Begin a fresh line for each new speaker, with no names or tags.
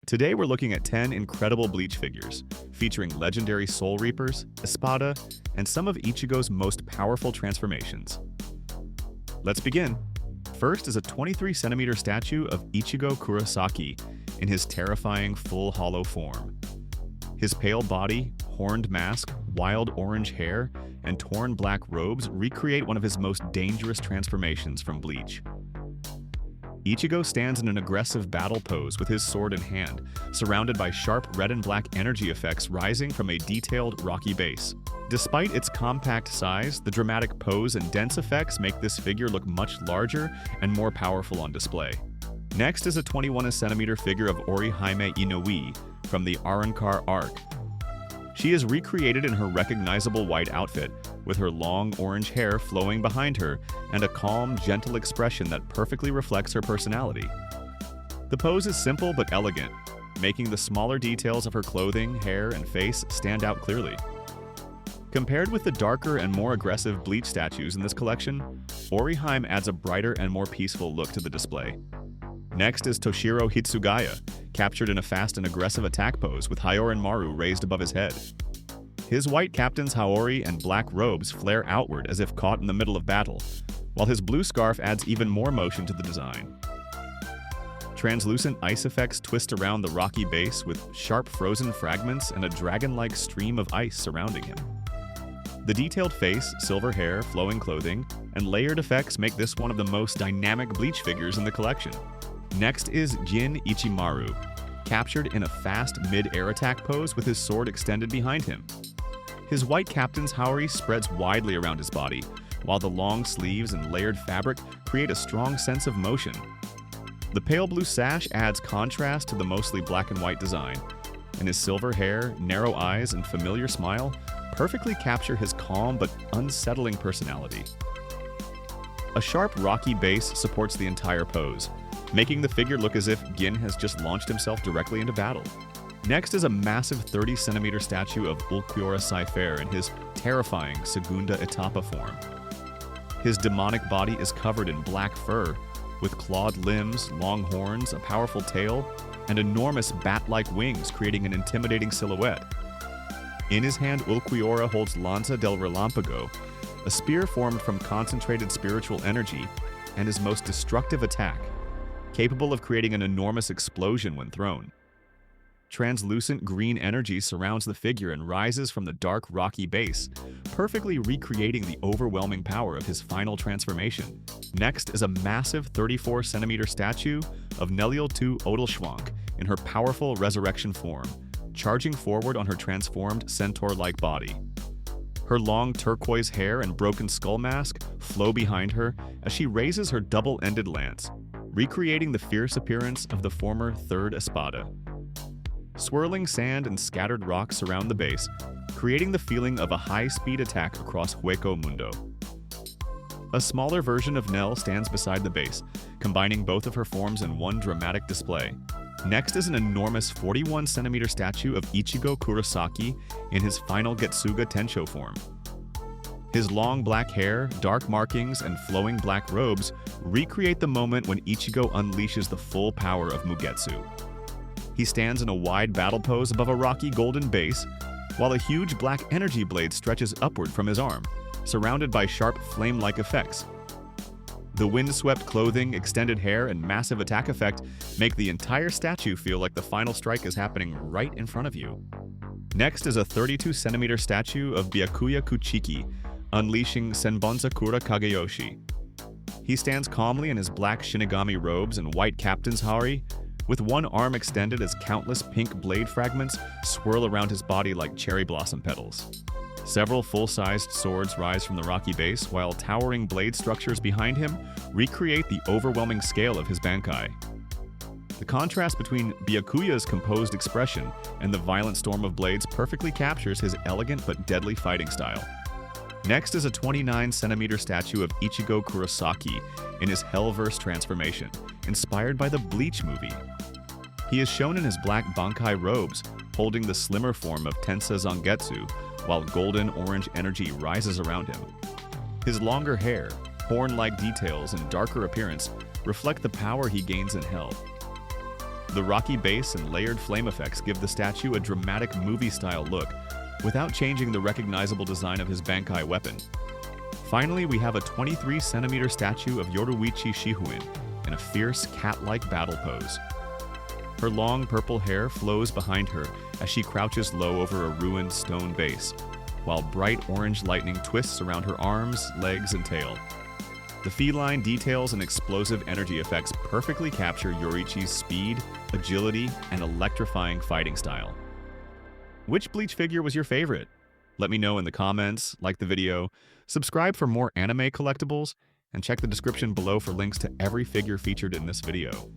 Today we're looking at 10 incredible Bleach figures, featuring legendary Soul Reapers, Espada, and some of Ichigo's most powerful transformations. Let's begin. First is a 23cm statue of Ichigo Kurosaki in his terrifying Full Hollow form. His pale body, horned mask, wild orange hair, and torn black robes recreate one of his most dangerous transformations from Bleach. Ichigo stands in an aggressive battle pose with his sword in hand, surrounded by sharp red and black energy effects rising from a detailed rocky base. Despite its compact size, the dramatic pose and dense effects make this figure look much larger and more powerful on display. Next is a 21cm figure of Orihime Inoue from the Arrancar arc. She is recreated in her recognizable white outfit, with her long orange hair flowing behind her and a calm, gentle expression that perfectly reflects her personality. The pose is simple but elegant, making the smaller details of her clothing, hair, and face stand out clearly. Compared with the darker and more aggressive Bleach statues in this collection, Orihime adds a brighter and more peaceful look to the display. Next is Toshiro Hitsugaya, captured in a fast and aggressive attack pose with Maru raised above his head. His white captain's haori and black robes flare outward as if caught in the middle of battle, while his blue scarf adds even more motion to the design. Translucent ice effects twist around the rocky base with sharp frozen fragments and a dragon-like stream of ice surrounding him. The detailed face, silver hair, flowing clothing, and layered effects make this one of the most dynamic Bleach figures in the collection. Next is Jin Ichimaru, captured in a fast mid-air attack pose with his sword extended behind him. His white captain's haori spreads widely around his body, while the long sleeves and layered fabric create a strong sense of motion. The pale blue sash adds contrast to the mostly black and white design, and his silver hair, narrow eyes, and familiar smile perfectly capture his calm but unsettling personality. A sharp rocky base supports the entire pose, making the figure look as if Gin has just launched himself directly into battle. Next is a massive 30cm statue of Ulquiorra Cifer in his terrifying Segunda Etapa form. His demonic body is covered in black fur, with clawed limbs, long horns, a powerful tail, and enormous bat-like wings creating an intimidating silhouette. In his hand, Ulquiorra holds Lanza del Relampago, a spear formed from concentrated spiritual energy, and his most destructive attack, capable of creating an enormous explosion when thrown. Translucent green energy surrounds the figure and rises from the dark rocky base, perfectly recreating the overwhelming power of his final transformation. Next is a massive 34cm statue of Nelliel II Odelschwanck in her powerful Resurrección form, charging forward on her transformed centaur-like body. Her long turquoise hair and broken skull mask flow behind her as she raises her double-ended lance, recreating the fierce appearance of the former third Espada. Swirling sand and scattered rocks surround the base, creating the feeling of a high-speed attack across Hueco Mundo. A smaller version of Nell stands beside the base, combining both of her forms in one dramatic display. Next is an enormous 41cm statue of Ichigo Kurosaki in his final Getsuga Tensho form. His long black hair, dark markings, and flowing black robes recreate the moment when Ichigo unleashes the full power of Mugetsu. He stands in a wide battle pose above a rocky golden base, while a huge black energy blade stretches upward from his arm, surrounded by sharp flame-like effects. The wind-swept clothing, extended hair, and massive attack effect make the entire statue feel like the final strike is happening right in front of you. Next is a 32cm statue of Byakuya Kuchiki, unleashing Senbonzakura Kageyoshi. He stands calmly in his black Shinigami robes and white captain's haori, with one arm extended as countless pink blade fragments swirl around his body like cherry blossom petals. Several full-sized swords rise from the rocky base, while towering blade structures behind him recreate the overwhelming scale of his Bankai. The contrast between Byakuya's composed expression and the violent storm of blades perfectly captures his elegant but deadly fighting style. Next is a 29cm statue of Ichigo Kurosaki in his Hellverse transformation, inspired by the Bleach movie. He is shown in his black Bankai robes, holding the slimmer form of Tensa Zangetsu, while golden-orange energy rises around him. His longer hair, horn-like details, and darker appearance reflect the power he gains in Hell. The rocky base and layered flame effects give the statue a dramatic movie-style look, without changing the recognizable design of his Bankai weapon. Finally, we have a 23-centimeter statue of Yoruichi Shihouin in a fierce cat-like battle pose. Her long purple hair flows behind her as she crouches low over a ruined stone base, while bright orange lightning twists around her arms, legs, and tail. The feline details and explosive energy effects perfectly capture Yoruichi's speed, agility, and electrifying fighting style. Which Bleach figure was your favorite? Let me know in the comments, like the video, subscribe for more anime collectibles, and check the description below for links to every figure featured in this video.